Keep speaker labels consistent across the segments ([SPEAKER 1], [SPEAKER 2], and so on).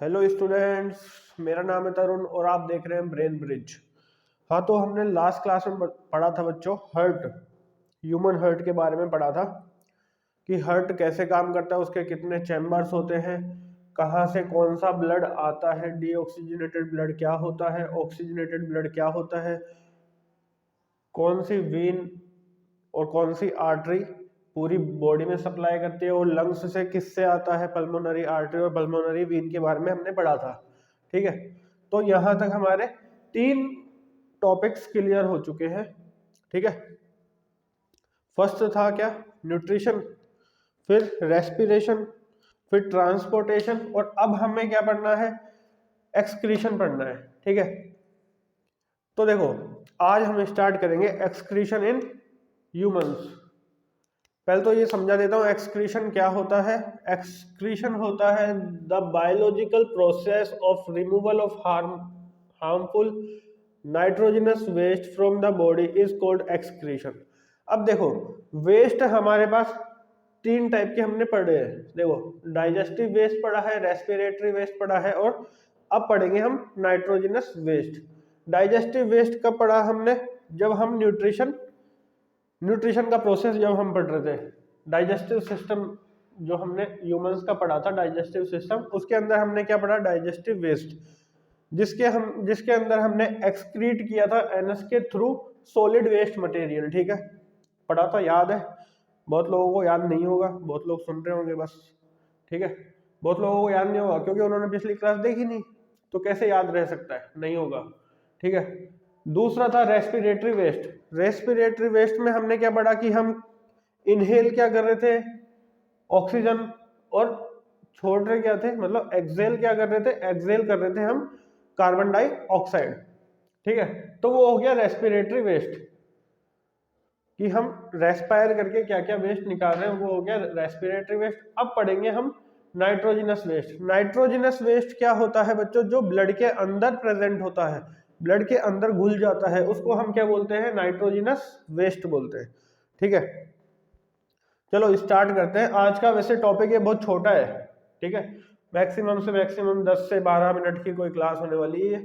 [SPEAKER 1] Hello students, मेरा नाम है तरुण और आप देख रहे हैं ब्रेन ब्रिज। हाँ, तो हमने लास्ट क्लास में पढ़ा था बच्चों हार्ट, ह्यूमन हार्ट के बारे में पढ़ा था कि हार्ट कैसे काम करता है, उसके कितने चैम्बर्स होते हैं, कहाँ से कौन सा ब्लड आता है, डीऑक्सीजनेटेड ब्लड क्या होता है, ऑक्सीजनेटेड ब्लड क्या होता है, कौन सी वीन और कौन सी आर्टरी पूरी बॉडी में सप्लाई करती है, और लंग्स से किससे आता है, पल्मोनरी आर्टरी और पल्मोनरी वीन के बारे में हमने पढ़ा था। ठीक है, तो यहां तक हमारे 3 टॉपिक्स क्लियर हो चुके हैं। ठीक है, फर्स्ट था क्या, न्यूट्रिशन, फिर रेस्पिरेशन, फिर ट्रांसपोर्टेशन, और अब हमें क्या पढ़ना है, एक्सक्रीशन पढ़ना है। ठीक है, तो देखो आज हम स्टार्ट करेंगे एक्सक्रीशन इन ह्यूमंस। पहले तो ये समझा देता हूँ एक्सक्रीशन क्या होता है। एक्सक्रीशन होता है the biological process of removal of harmful nitrogenous waste from the body is called excretion. अब देखो, वेस्ट हमारे पास 3 टाइप के हमने पढ़े हैं। देखो, डाइजेस्टिव वेस्ट पढ़ा है, रेस्पिरेटरी वेस्ट पढ़ा है, और अब पढ़ेंगे हम नाइट्रोजनस वेस्ट। डाइजेस्टिव वेस्ट कब पढ़ा हमने, जब हम न्यूट्रिशन का प्रोसेस जब हम पढ़ रहे थे। डाइजेस्टिव सिस्टम जो हमने ह्यूमंस का पढ़ा था, डाइजेस्टिव सिस्टम, उसके अंदर हमने क्या पढ़ा, डाइजेस्टिव वेस्ट, जिसके अंदर हमने एक्सक्रीट किया था एनस के थ्रू सॉलिड वेस्ट मटेरियल। ठीक है, पढ़ा था, याद है। बहुत लोगों को याद नहीं होगा, बहुत लोग सुन रहे होंगे बस। ठीक है, बहुत लोगों को याद नहीं होगा क्योंकि उन्होंने पिछली क्लास देखी नहीं, तो कैसे याद रह सकता है, नहीं होगा। ठीक है, दूसरा था रेस्पिरेटरी वेस्ट। रेस्पिरेटरी वेस्ट में हमने क्या पढ़ा कि हम इनहेल क्या कर रहे थे, ऑक्सीजन, और छोड़ रहे क्या थे, मतलब एक्सेल क्या कर रहे थे, एक्सेल कर रहे थे हम कार्बन डाइऑक्साइड। ठीक है, तो वो हो गया रेस्पिरेटरी वेस्ट, कि हम रेस्पायर करके क्या क्या वेस्ट निकाल रहे हैं, वो हो गया रेस्पिरेटरी वेस्ट। अब पढ़ेंगे हम नाइट्रोजनस वेस्ट। नाइट्रोजनस वेस्ट क्या होता है बच्चों, जो ब्लड के अंदर प्रेजेंट होता है, ब्लड के अंदर घुल जाता है, उसको हम क्या बोलते हैं, नाइट्रोजनस वेस्ट बोलते हैं। ठीक है, चलो स्टार्ट करते हैं। आज का वैसे टॉपिक ये बहुत छोटा है। ठीक है, मैक्सिमम से मैक्सिमम 10 से 12 मिनट की कोई क्लास होने वाली है।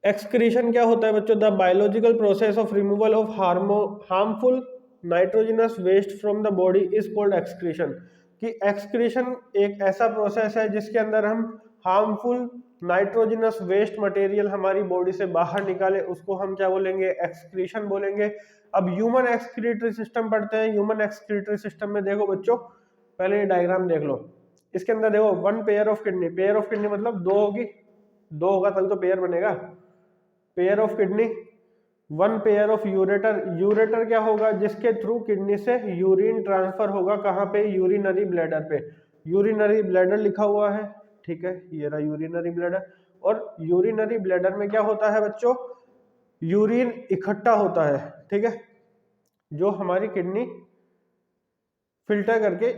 [SPEAKER 1] एक्सक्रीशन क्या होता है बच्चों, the biological process of removal of harmful nitrogenous waste from the body is called excretion. कि एक्सक्रीशन एक ऐसा प्रोसेस है जिसके अंदर हम हार्मफुल नाइट्रोजनस वेस्ट मटेरियल हमारी बॉडी से बाहर निकाले, उसको हम क्या बोलेंगे, एक्सक्रीशन बोलेंगे। अब ह्यूमन एक्सक्रीटरी सिस्टम पढ़ते हैं। ह्यूमन एक्सक्रीटरी सिस्टम में देखो बच्चों, पहले ये डायग्राम देख लो। इसके अंदर देखो, 1 pair of kidney, pair of kidney मतलब 2 होगी, 2 होगा तभी तो पेयर बनेगा। Pair of kidney, 1 pair of ureter. Ureter क्या होगा, जिसके थ्रू किडनी से यूरिन ट्रांसफर होगा, कहाँ पे, यूरिनरी ब्लैडर पे। यूरिनरी ब्लैडर लिखा हुआ है। ठीक है, ये रहा यूरिनरी ब्लैडर। और यूरिनरी ब्लैडर में क्या होता है बच्चों, यूरिन इकट्ठा होता है। ठीक है, जो हमारी किडनी फिल्टर करके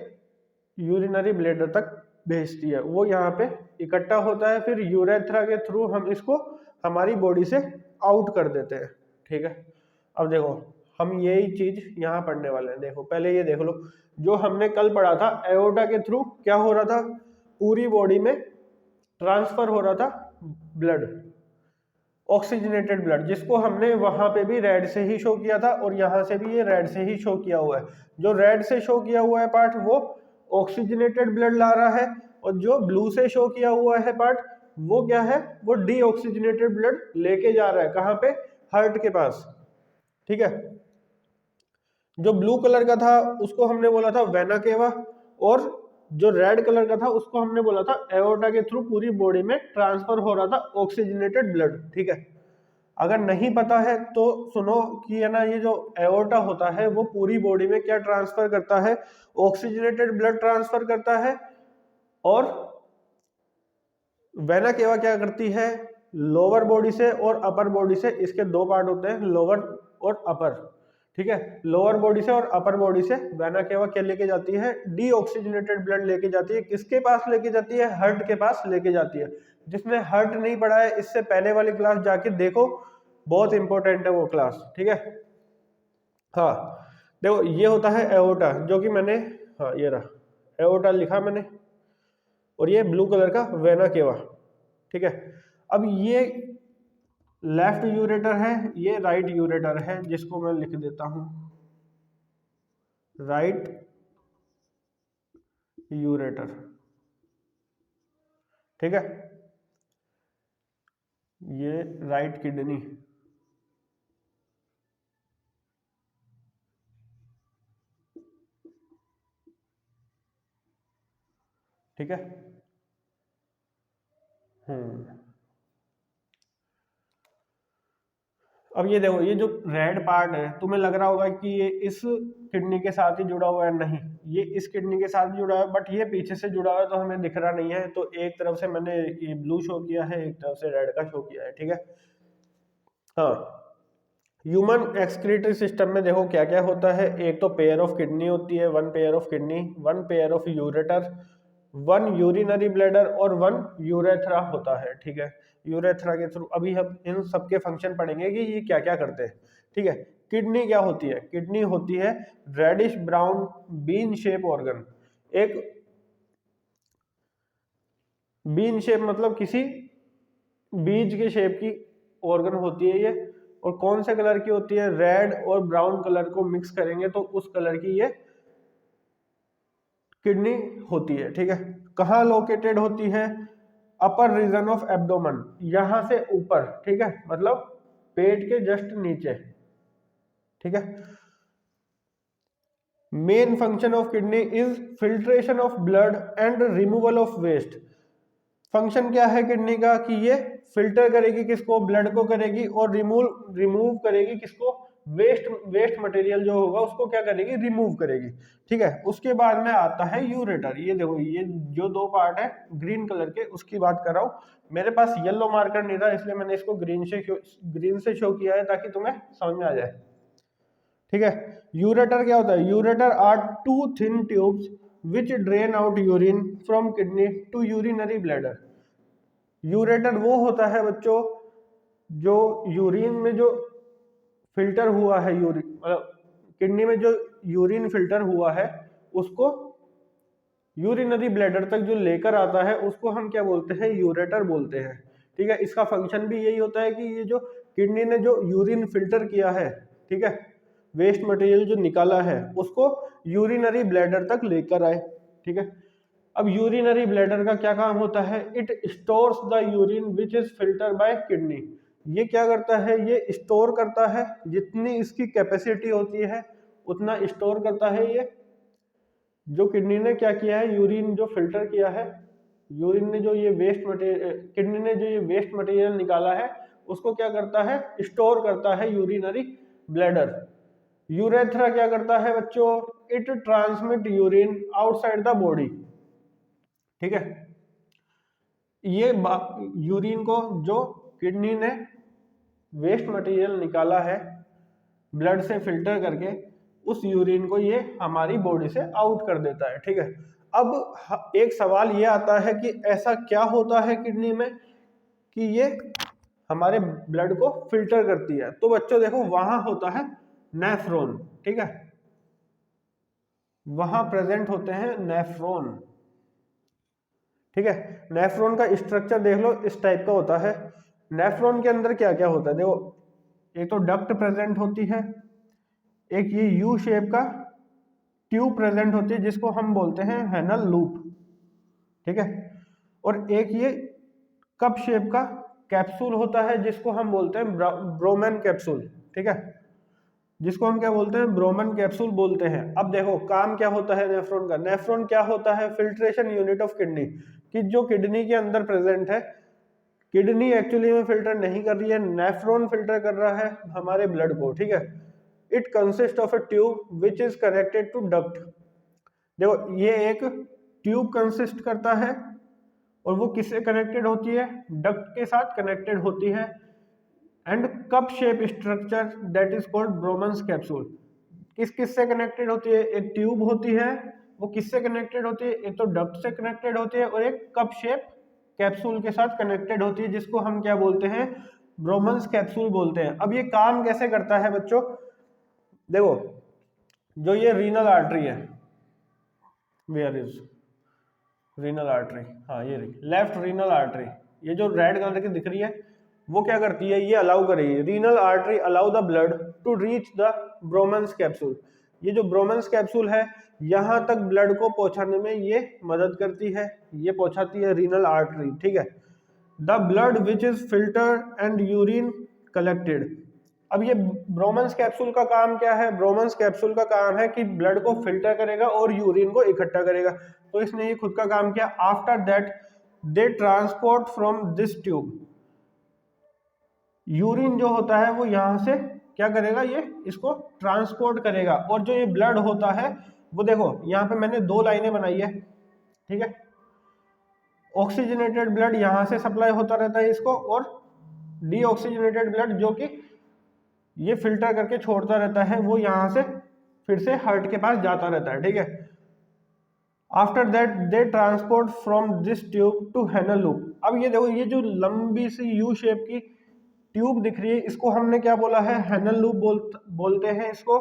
[SPEAKER 1] यूरिनरी ब्लैडर तक भेजती है, वो यहाँ पे इकट्ठा होता है, फिर यूरेथ्रा के थ्रू हम इसको हमारी बॉडी से आउट कर देते हैं। ठीक है, अब देखो हम यही चीज यहाँ पढ़ने वाले हैं। देखो पहले ये देख लो, जो हमने कल पढ़ा था, एओर्टा के थ्रू क्या हो रहा था, पूरी बॉडी में ट्रांसफर हो रहा था ब्लड, ऑक्सीजनेटेड ब्लड, जिसको हमने वहां पे भी रेड से ही शो किया था, और यहाँ से भी ये रेड से ही शो किया हुआ है। जो रेड से शो किया हुआ है पार्ट, वो ऑक्सीजनेटेड ब्लड ला रहा है, और जो ब्लू से शो किया हुआ है पार्ट, वो क्या है, वो डीऑक्सीजनेटेड ब्लड लेके जा रहा है, कहाँ पे, हार्ट के पास। ठीक है, जो ब्लू कलर का था उसको हमने बोला था वेना केवा, और जो रेड कलर का था उसको हमने बोला था एओर्टा के थ्रू पूरी बॉडी में ट्रांसफर हो रहा था ऑक्सीजनेटेड ब्लड। ठीक है, अगर नहीं पता है तो सुनो कि है ना, ये जो एओर्टा होता है वो पूरी बॉडी में क्या ट्रांसफर करता है, ऑक्सीजनेटेड ब्लड ट्रांसफर करता है। और वेना केवा क्या करती है, लोअर बॉडी से और अपर बॉडी से, इसके 2 पार्ट होते हैं, लोअर और अपर। ठीक है, लोअर बॉडी से और अपर बॉडी से वेना केवा क्या लेके जाती है, डीऑक्सीजनेटेड ब्लड लेके जाती है। किसके पास लेके जाती है, हार्ट के पास लेके जाती है। जिसने हार्ट नहीं पढ़ा है, इससे पहले वाली क्लास जाके देखो, बहुत इंपॉर्टेंट है वो क्लास। ठीक है, हाँ देखो ये होता है एओर्टा, जो कि मैंने, हाँ ये रहा एओर्टा लिखा मैंने। और ये ब्लू कलर का वेना केवा, ठीक है। अब ये लेफ्ट यूरेटर है, ये राइट यूरेटर है, जिसको मैं लिख देता हूं राइट यूरेटर, ठीक है। ये राइट किडनी, ठीक है। अब ये देखो, ये जो रेड पार्ट है, तुम्हें लग रहा होगा कि ये इस किडनी के साथ ही जुड़ा हुआ है, नहीं, ये इस किडनी के साथ जुड़ा है, बट ये पीछे से जुड़ा हुआ है तो हमें दिख रहा नहीं है। तो एक तरफ से मैंने ये ब्लू शो किया है, एक तरफ से रेड का शो किया है, ठीक है। हाँ, ह्यूमन एक्सक्रीटरी सिस्टम में देखो क्या क्या होता है। एक तो पेयर ऑफ किडनी होती है, one pair of kidney, one pair of ureter, one urinary bladder और वन यूरेथ्रा होता है, ठीक है। यूरेथ्रा के थ्रू अभी हम इन सबके फंक्शन पढ़ेंगे कि ये क्या क्या करते हैं, ठीक है। किडनी क्या होती है? किडनी होती है reddish brown bean shape organ. एक बीन शेप मतलब किसी बीज के शेप की ऑर्गन होती है ये, और कौन से कलर की होती है? रेड और ब्राउन कलर को मिक्स करेंगे तो उस कलर की ये किडनी होती है, ठीक है। कहाँ लोकेटेड होती है? अपर रीजन ऑफ एब्डोमेन, यहां से ऊपर, ठीक है, मतलब पेट के जस्ट नीचे, ठीक है। Main function of kidney is filtration of blood and removal of waste. Function क्या है किडनी का? कि ये फिल्टर करेगी किसको? ब्लड को करेगी, और रिमूव करेगी किसको? वेस्ट मटेरियल जो होगा उसको क्या करेगी? रिमूव करेगी, ठीक है। उसके बाद में आता है यूरेटर। ये देखो, ये जो दो पार्ट है ग्रीन कलर के, उसकी बात कर रहा हूँ। मेरे पास येलो मार्कर नहीं था, इसलिए मैंने इसको ग्रीन से शो किया है ताकि तुम्हें समझ में आ जाए, ठीक है। यूरेटर क्या होता है? Ureter are two thin tubes which drain out urine from kidney to urinary bladder. Ureter वो होता है बच्चों जो यूरिन में जो फिल्टर हुआ है, यूरिन मतलब किडनी में जो यूरिन फिल्टर हुआ है उसको यूरिनरी ब्लैडर तक जो लेकर आता है उसको हम क्या बोलते हैं? यूरेटर बोलते हैं, ठीक है। इसका फंक्शन भी यही होता है कि ये जो किडनी ने जो यूरिन फिल्टर किया है, ठीक है, वेस्ट मटेरियल जो निकाला है उसको यूरिनरी ब्लैडर तक लेकर आए, ठीक है। अब यूरिनरी ब्लैडर का क्या काम होता है? It stores the urine which is filter by kidney. ये क्या करता है? ये स्टोर करता है, जितनी इसकी कैपेसिटी होती है उतना स्टोर करता है। ये जो किडनी ने क्या किया है, यूरिन जो फिल्टर किया है, यूरिन ने जो ये वेस्ट मटेरियल, किडनी ने जो ये वेस्ट मटेरियल निकाला है उसको क्या करता है? स्टोर करता है यूरिनरी ब्लैडर। यूरेथ्रा क्या करता है बच्चों? It transmit urine outside the body, ठीक है। ये यूरिन को जो किडनी ने वेस्ट मटेरियल निकाला है ब्लड से फिल्टर करके, उस यूरिन को ये हमारी बॉडी से आउट कर देता है, ठीक है। अब एक सवाल ये आता है कि ऐसा क्या होता है किडनी में कि ये हमारे ब्लड को फिल्टर करती है? तो बच्चों देखो, वहां होता है नेफ्रॉन, ठीक है, वहां प्रेजेंट होते हैं नेफ्रॉन, ठीक है। नेफ्रॉन का स्ट्रक्चर देख लो, इस टाइप का होता है। नेफ्रॉन के अंदर क्या क्या होता है? देखो, एक तो डक्ट प्रेजेंट होती है, एक ये यू शेप का ट्यूब प्रेजेंट होती है जिसको हम बोलते हैं हेनल लूप, ठीक है। और एक ये कप शेप का कैप्सूल होता है जिसको हम बोलते हैं ब्रोमन कैप्सूल, ठीक है, जिसको हम क्या बोलते हैं? ब्रोमन कैप्सूल बोलते हैं। अब देखो काम क्या होता है नेफ्रॉन का? नेफ्रॉन क्या होता है? फिल्ट्रेशन यूनिट ऑफ किडनी, कि जो किडनी के अंदर प्रेजेंट है, किडनी एक्चुअली में फिल्टर नहीं कर रही है, नेफ्रॉन फिल्टर कर रहा है हमारे ब्लड को, ठीक है। It consist of a tube which is connected to duct. देखो, ये एक ट्यूब कंसिस्ट करता है और वो किससे कनेक्टेड होती है? डक्ट के साथ कनेक्टेड होती है। And cup shape structure that is called Bowman's capsule. किस किस से कनेक्टेड होती है? एक ट्यूब होती है, वो किससे कनेक्टेड होती है? एक तो डक्ट से कनेक्टेड होती है, और एक कप शेप कैप्सूल के साथ कनेक्टेड होती है जिसको हम क्या बोलते हैं? ब्रोमन्स कैप्सूल बोलते हैं। अब ये काम कैसे करता है बच्चों? देखो, जो ये रीनल आर्टरी है, वेयर इज रीनल आर्टरी, हाँ ये रही लेफ्ट रीनल आर्टरी, ये जो रेड कलर की दिख रही है वो क्या करती है, ये अलाउ करेगी, renal artery allow the blood to reach the Bowman's capsule. ये जो ब्रोमन्स कैप्सूल है यहाँ तक ब्लड को पहुंचाने में ये मदद करती है, ये पहुंचाती है रीनल आर्टरी, ठीक है। The blood which is filter and urine collected. अब ये ब्रोमन्स कैप्सूल का काम क्या है, ब्रोमन्स कैप्सूल का काम है कि ब्लड को फिल्टर करेगा और यूरिन को इकट्ठा करेगा, तो इसने ये खुद का काम किया। After that they transport from this tube, urine जो होता है वो यहां से क्या करेगा, ये इसको ट्रांसपोर्ट करेगा, और जो ये ब्लड होता है वो देखो यहाँ पे मैंने दो लाइनें बनाई है, ठीक है। ऑक्सीजनेटेड ब्लड यहाँ से सप्लाई होता रहता है इसको, और डीऑक्सीजनेटेड ब्लड जो कि ये फिल्टर करके छोड़ता रहता है वो यहाँ से फिर से हार्ट के पास जाता रहता है, ठीक है। After that they transport from this tube to Henle loop. अब ये देखो ये जो लंबी सी यू शेप की ट्यूब दिख रही है इसको हमने क्या बोला है, हेनल लूप बोलते हैं इसको।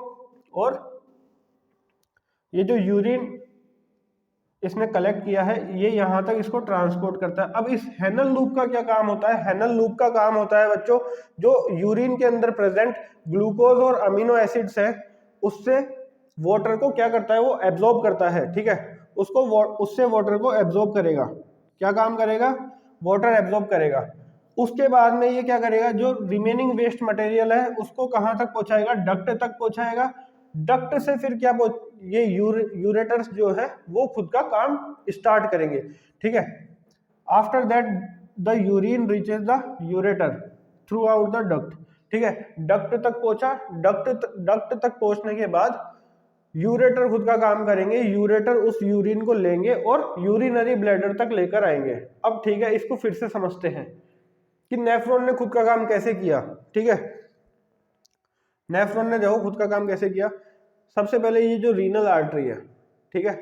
[SPEAKER 1] और ये जो यूरिन इसने कलेक्ट किया है ये यहाँ तक इसको ट्रांसपोर्ट करता है। अब इस हेनल लूप का क्या काम होता है, हेनल लूप का काम होता है बच्चों, जो यूरिन के अंदर प्रेजेंट ग्लूकोज और अमीनो एसिड्स है उससे वाटर को क्या करता है, वो एब्जॉर्ब करता है, ठीक है। उसको उससे वाटर को एब्जॉर्ब करेगा, क्या काम करेगा, वाटर एब्जॉर्ब करेगा। उसके बाद में ये क्या करेगा, जो रिमेनिंग वेस्ट मटेरियल है उसको कहाँ तक पहुंचाएगा, डक्ट तक पहुंचाएगा। डक्ट से फिर क्या ये यूरेटर्स जो है वो खुद का काम स्टार्ट करेंगे, ठीक है। After that the urine reaches the ureter through out the duct, ठीक है। डक्ट तक पहुंचा, डक्ट तक पहुंचने के बाद यूरेटर खुद का काम करेंगे, यूरेटर उस यूरिन को लेंगे और यूरिनरी ब्लैडर तक लेकर आएंगे। अब ठीक है, इसको फिर से समझते हैं कि नेफ्रॉन ने खुद का काम कैसे किया, ठीक है। नेफ्रॉन ने देखो खुद का काम कैसे किया। सबसे पहले ये जो रीनल आर्टरी है, ठीक है,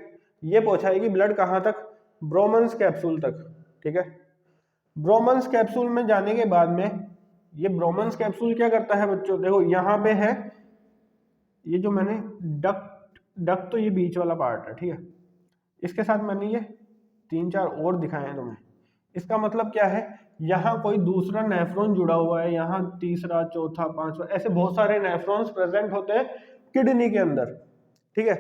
[SPEAKER 1] ये पहुंचाएगी ब्लड कहाँ तक, ब्रोमन्स कैप्सूल तक, ठीक है। ब्रोमन्स कैप्सूल में जाने के बाद में ये ब्रोमन्स कैप्सूल क्या करता है बच्चों, देखो यहाँ पे है ये जो मैंने डक्ट तो ये बीच वाला पार्ट है, ठीक है। इसके साथ मैंने ये 3-4 और दिखाए हैं तुम्हें। इसका मतलब क्या है, यहाँ कोई दूसरा नेफ्रॉन जुड़ा हुआ है, यहाँ तीसरा, चौथा, पांचवा, ऐसे बहुत सारे नेफ्रॉन्स प्रेजेंट होते हैं किडनी के अंदर, ठीक है।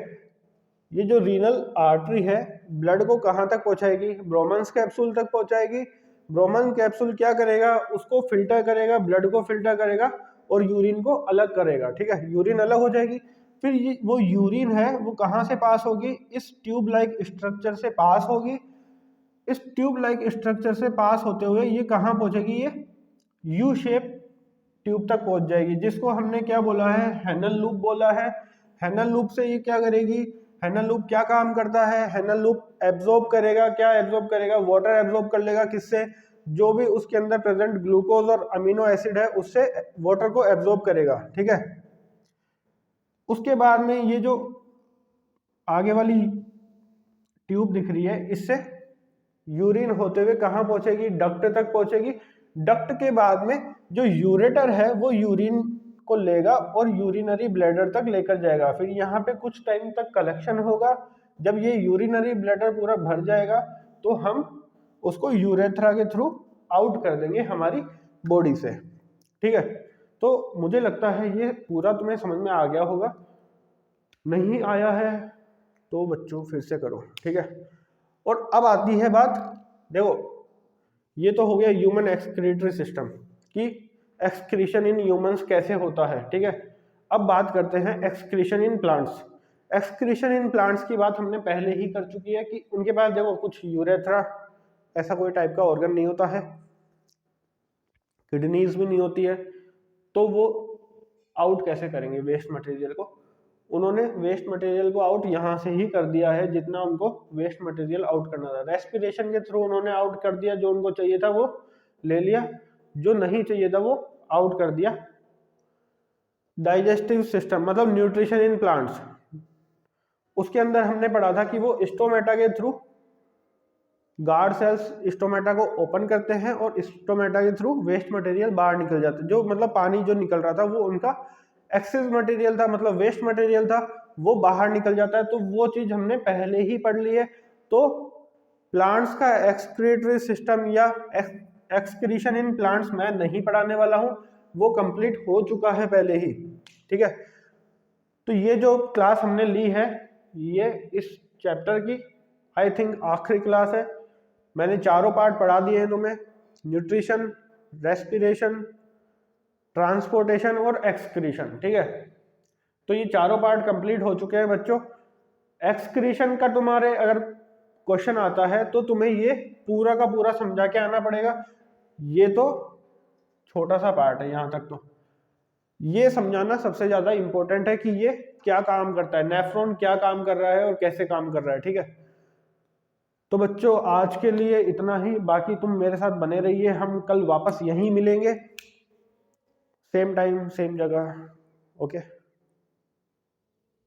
[SPEAKER 1] ये जो रीनल आर्टरी है ब्लड को कहाँ तक पहुंचाएगी, ब्रोमन्स कैप्सूल तक पहुंचाएगी। ब्रोमन कैप्सूल क्या करेगा, उसको फिल्टर करेगा, ब्लड को फिल्टर करेगा और यूरिन को अलग करेगा, ठीक है। यूरिन अलग हो जाएगी, फिर ये वो यूरिन है वो कहाँ से पास होगी, इस ट्यूब लाइक स्ट्रक्चर से पास होगी। इस ट्यूब लाइक स्ट्रक्चर से पास होते हुए ये कहाँ पहुंचेगी, ये यू शेप ट्यूब तक पहुंच जाएगी, जिसको हमने क्या बोला है, हेनल लूप बोला है। हेनल लूप से ये क्या करेगी, हेनल लूप क्या काम करता है, हेनल लूप एब्जॉर्ब करेगा, क्या एब्जॉर्ब करेगा, वाटर एब्जॉर्ब कर लेगा, किससे, जो भी उसके अंदर प्रेजेंट ग्लूकोज और अमीनो एसिड है उससे वाटर को एब्जॉर्ब करेगा, ठीक है। उसके बाद में ये जो आगे वाली ट्यूब दिख रही है इससे यूरिन होते हुए कहाँ पहुंचेगी, डक्ट तक पहुंचेगी। डक्ट के बाद में जो यूरेटर है वो यूरिन को लेगा और यूरिनरी ब्लैडर तक लेकर जाएगा। फिर यहाँ पे कुछ टाइम तक कलेक्शन होगा, जब ये यूरिनरी ब्लैडर पूरा भर जाएगा तो हम उसको यूरेथ्रा के थ्रू आउट कर देंगे हमारी बॉडी से, ठीक है। तो मुझे लगता है ये पूरा तुम्हें समझ में आ गया होगा, नहीं आया है तो बच्चों फिर से करो, ठीक है। और अब आती है बात, देखो ये तो हो गया ह्यूमन एक्सक्रीटरी सिस्टम कि एक्सक्रीशन इन ह्यूमंस कैसे होता है, ठीक है। अब बात करते हैं excretion in plants. Excretion in plants की बात हमने पहले ही कर चुकी है कि उनके पास देखो कुछ यूरेथ्रा ऐसा कोई टाइप का ऑर्गन नहीं होता है, किडनीज भी नहीं होती है, तो वो आउट कैसे करेंगे वेस्ट मटेरियल को। उन्होंने वेस्ट मटेरियल को आउट यहाँ से ही कर दिया है, जितना उनको वेस्ट मटेरियल आउट करना था रेस्पिरेशन के थ्रू उन्होंने आउट कर दिया, जो उनको चाहिए था वो ले लिया, जो नहीं चाहिए था वो आउट कर दिया। डाइजेस्टिव सिस्टम मतलब न्यूट्रिशन इन प्लांट्स, उसके अंदर हमने पढ़ा था कि वो स्टोमेटा के थ्रू गार्ड सेल्स स्टोमेटा को ओपन करते हैं और स्टोमेटा के थ्रू वेस्ट मटेरियल बाहर निकल जाता है, जो मतलब पानी जो निकल रहा था वो उनका एक्सेस मटेरियल था, मतलब वेस्ट मटेरियल था, वो बाहर निकल जाता है। तो वो चीज हमने पहले ही पढ़ ली है। तो प्लांट्स का एक्सक्रीटरी सिस्टम या एक्सक्रीशन इन प्लांट्स मैं नहीं पढ़ाने वाला हूं, वो कंप्लीट हो चुका है पहले ही, ठीक है। तो ये जो क्लास हमने ली है ये इस चैप्टर की आई थिंक आखिरी क्लास है। मैंने चारों पार्ट पढ़ा दिए हैं तुम्हें, न्यूट्रिशन, रेस्पिरेशन, ट्रांसपोर्टेशन और एक्सक्रीशन, ठीक है। तो ये चारों पार्ट कंप्लीट हो चुके हैं बच्चों। एक्सक्रीशन का तुम्हारे अगर क्वेश्चन आता है तो तुम्हें ये पूरा का पूरा समझा के आना पड़ेगा। ये तो छोटा सा पार्ट है, यहाँ तक तो ये समझाना सबसे ज्यादा इंपॉर्टेंट है कि ये क्या काम करता है, नेफ्रॉन क्या काम कर रहा है और कैसे काम कर रहा है, ठीक है। तो बच्चों आज के लिए इतना ही, बाकी तुम मेरे साथ बने रहिए, हम कल वापस यहीं मिलेंगे, सेम टाइम सेम जगह, ओके।